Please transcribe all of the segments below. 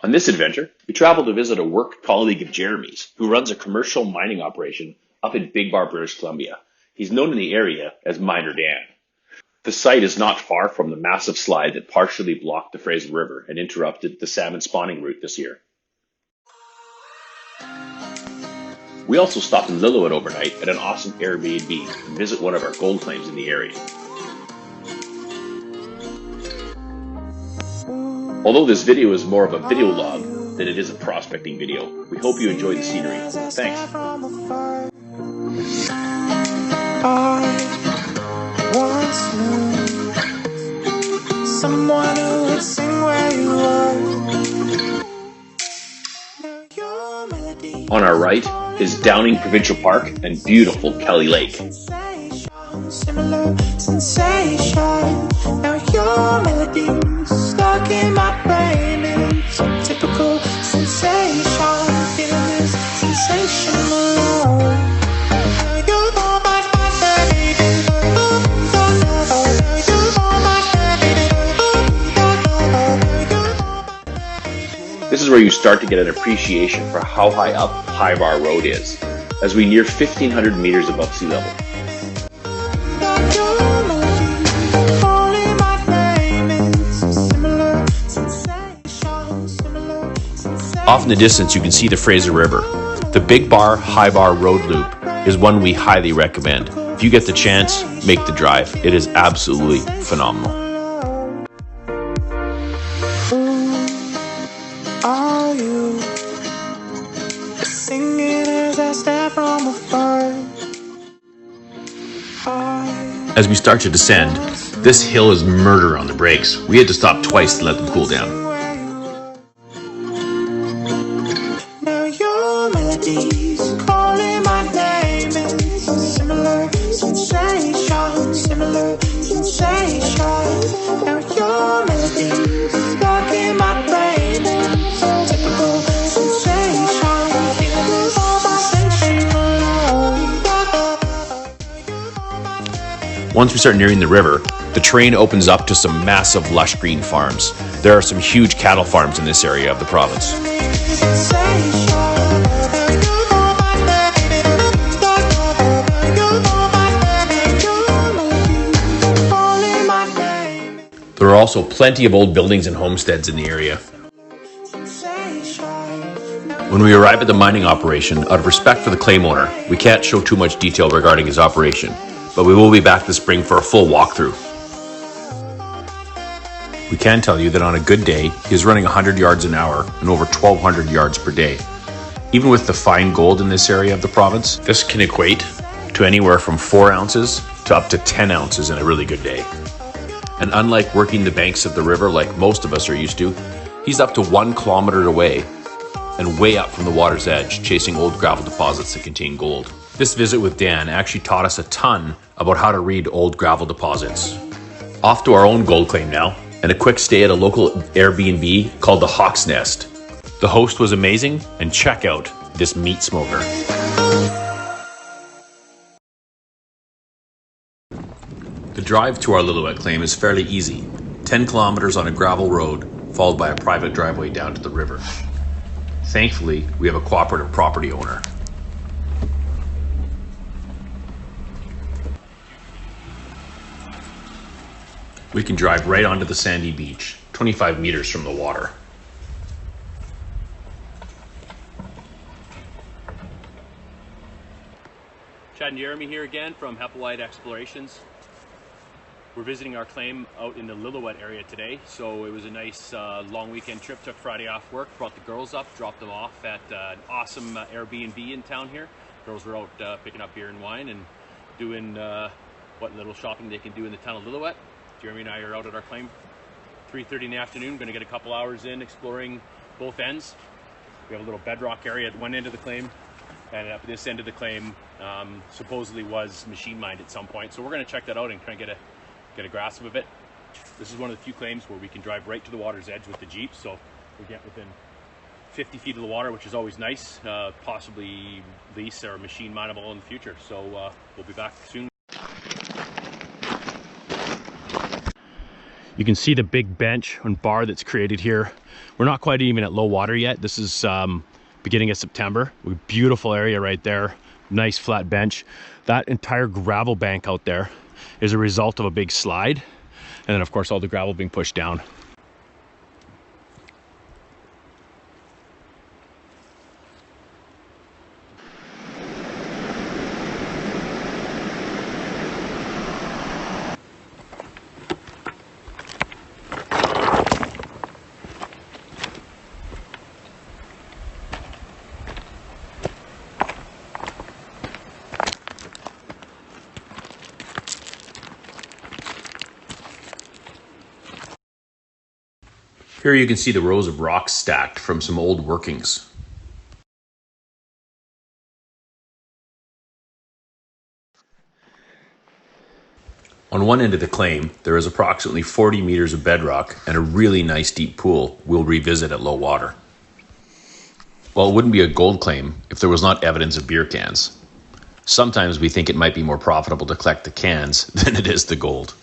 On this adventure, we traveled to visit a work colleague of Jeremy's who runs a commercial mining operation up in Big Bar, British Columbia. He's known in the area as Miner Dan. The site is not far from the massive slide that partially blocked the Fraser River and interrupted the salmon spawning route this year. We also stopped in Lillooet overnight at an awesome Airbnb and visit one of our gold claims in the area. Although this video is more of a video log than it is a prospecting video, we hope you enjoy the scenery. Thanks. Someone who would sing where you are. On our right is Downing Provincial Park and beautiful Kelly Lake. Similar sensation. Now your melody stuck in my brain. It's a typical sensation. Feeling this sensational love. Now you're on my baby. This is where you start to get an appreciation for how high up High Bar Road is, as we near 1,500 meters above sea level. Off in the distance, you can see the Fraser River. The Big Bar High Bar Road Loop is one we highly recommend. If you get the chance, make the drive. It is absolutely phenomenal. Are you singing as I step from afar? As we start to descend, this hill is murder on the brakes. We had to stop twice to let them cool down. Now your melodies calling my name. It's a similar sensation, similar sensation. Now your melodies stuck in my brain. It's a typical sensation. Feeling this sensational love. Once we start nearing the river, the terrain opens up to some massive lush green farms. There are some huge cattle farms in this area of the province. There are also plenty of old buildings and homesteads in the area. When we arrive at the mining operation, out of respect for the claim owner, we can't show too much detail regarding his operation, but we will be back this spring for a full walkthrough. We can tell you that on a good day, he is running 100 yards an hour and over 1,200 yards per day. Even with the fine gold in this area of the province, this can equate to anywhere from 4 ounces to up to 10 ounces in a really good day. And unlike working the banks of the river like most of us are used to, he's up to 1 kilometer away and way up from the water's edge, chasing old gravel deposits that contain gold. This visit with Dan actually taught us a ton about how to read old gravel deposits. Off to our own gold claim now, and a quick stay at a local Airbnb called the Hawk's Nest. The host was amazing, and check out this meat smoker. The drive to our Lillooet claim is fairly easy. 10 kilometers on a gravel road, followed by a private driveway down to the river. Thankfully, we have a cooperative property owner. We can drive right onto the sandy beach, 25 meters from the water. Chad and Jeremy here again from Lillooet Explorations. We're visiting our claim out in the Lillooet area today, so it was a nice long weekend trip. Took Friday off work, brought the girls up, dropped them off at an awesome Airbnb in town here. Girls were out picking up beer and wine and doing what little shopping they can do in the town of Lillooet. Jeremy and I are out at our claim 3:30 in the afternoon. Going to get a couple hours in exploring both ends. We have a little bedrock area at one end of the claim, and at this end of the claim supposedly was machine mined at some point. So we're going to check that out and kind of get a grasp of it. This is one of the few claims where we can drive right to the water's edge with the Jeep, so we get within 50 feet of the water, which is always nice. Possibly lease or machine mineable in the future. So we'll be back soon. You can see the big bench and bar that's created here. We're not quite even at low water yet. This is beginning of September. Beautiful area right there. Nice flat bench. That entire gravel bank out there is a result of a big slide. And then of course all the gravel being pushed down. Here you can see the rows of rocks stacked from some old workings. On one end of the claim, there is approximately 40 meters of bedrock and a really nice deep pool we'll revisit at low water. Well, it wouldn't be a gold claim if there was not evidence of beer cans. Sometimes we think it might be more profitable to collect the cans than it is the gold.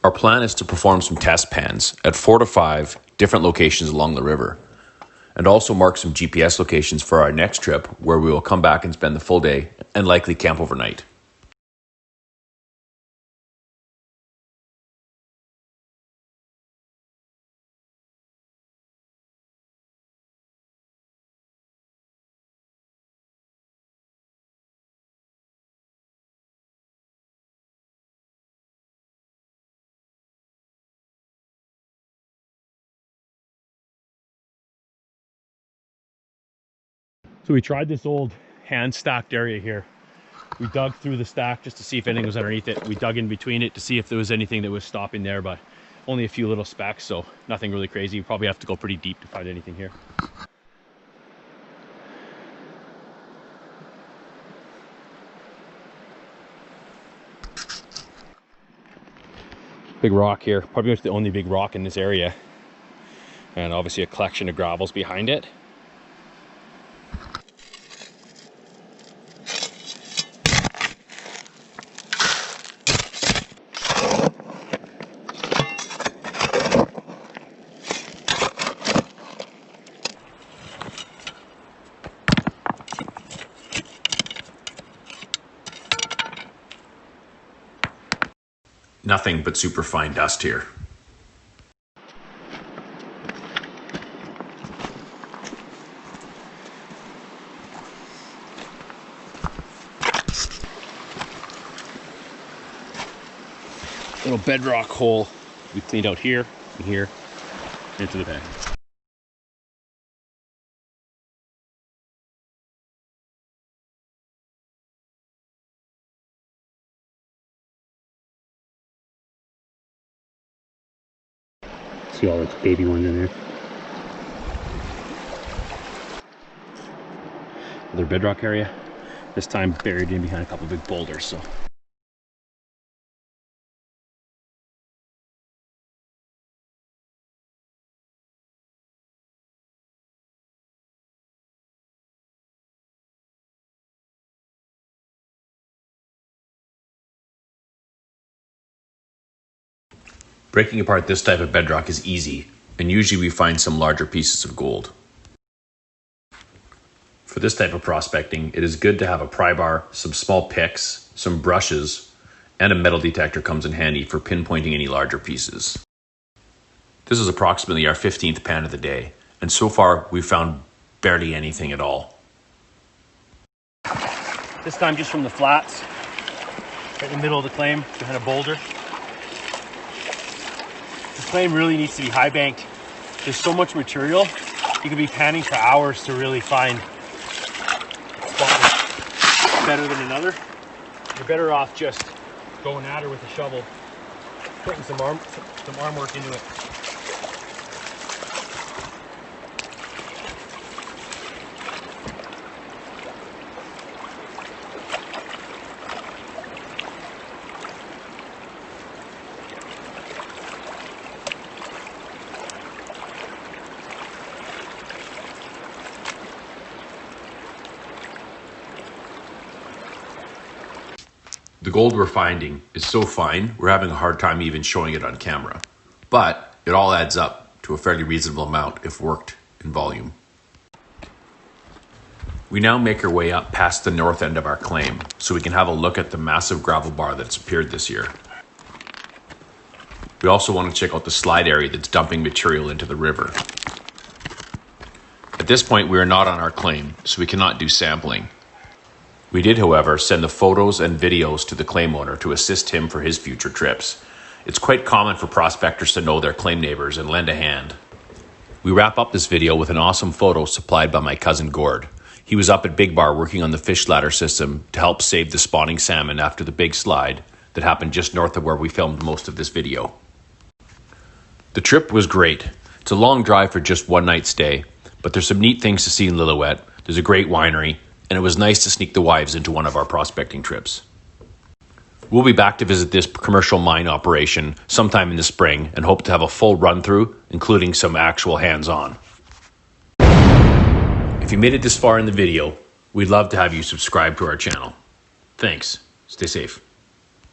Our plan is to perform some test pans at 4 to 5 different locations along the river, and also mark some GPS locations for our next trip where we will come back and spend the full day and likely camp overnight. So we tried this old hand stacked area here. We dug through the stack just to see if anything was underneath it. We dug in between it to see if there was anything that was stopping there, but only a few little specks, so nothing really crazy. You probably have to go pretty deep to find anything here. Big rock here, probably much the only big rock in this area. And obviously a collection of gravels behind it. Nothing but super fine dust here. Little bedrock hole we cleaned out here and here into the pan. See all those baby ones in there. Another bedrock area, this time buried in behind a couple of big boulders. So Breaking apart this type of bedrock is easy, and usually we find some larger pieces of gold. For this type of prospecting, it is good to have a pry bar, some small picks, some brushes, and a metal detector comes in handy for pinpointing any larger pieces. This is approximately our 15th pan of the day, and so far we've found barely anything at all. this time just from the flats, right in the middle of the claim, behind a boulder. This claim really needs to be high banked. There's so much material, you could be panning for hours to really find a spot that's better than another. You're better off just going at her with a shovel, putting some arm work into it. The gold we're finding is so fine, we're having a hard time even showing it on camera. But it all adds up to a fairly reasonable amount if worked in volume. We now make our way up past the north end of our claim so we can have a look at the massive gravel bar that's appeared this year. We also want to check out the slide area that's dumping material into the river. At this point, we are not on our claim, so we cannot do sampling. We did, however, send the photos and videos to the claim owner to assist him for his future trips. It's quite common for prospectors to know their claim neighbors and lend a hand. We wrap up this video with an awesome photo supplied by my cousin Gord. He was up at Big Bar working on the fish ladder system to help save the spawning salmon after the big slide that happened just north of where we filmed most of this video. The trip was great. It's a long drive for just one night stay, but there's some neat things to see in Lillooet. There's a great winery, and it was nice to sneak the wives into one of our prospecting trips. We'll be back to visit this commercial mine operation sometime in the spring and hope to have a full run-through, including some actual hands-on. If you made it this far in the video, we'd love to have you subscribe to our channel. Thanks. Stay safe.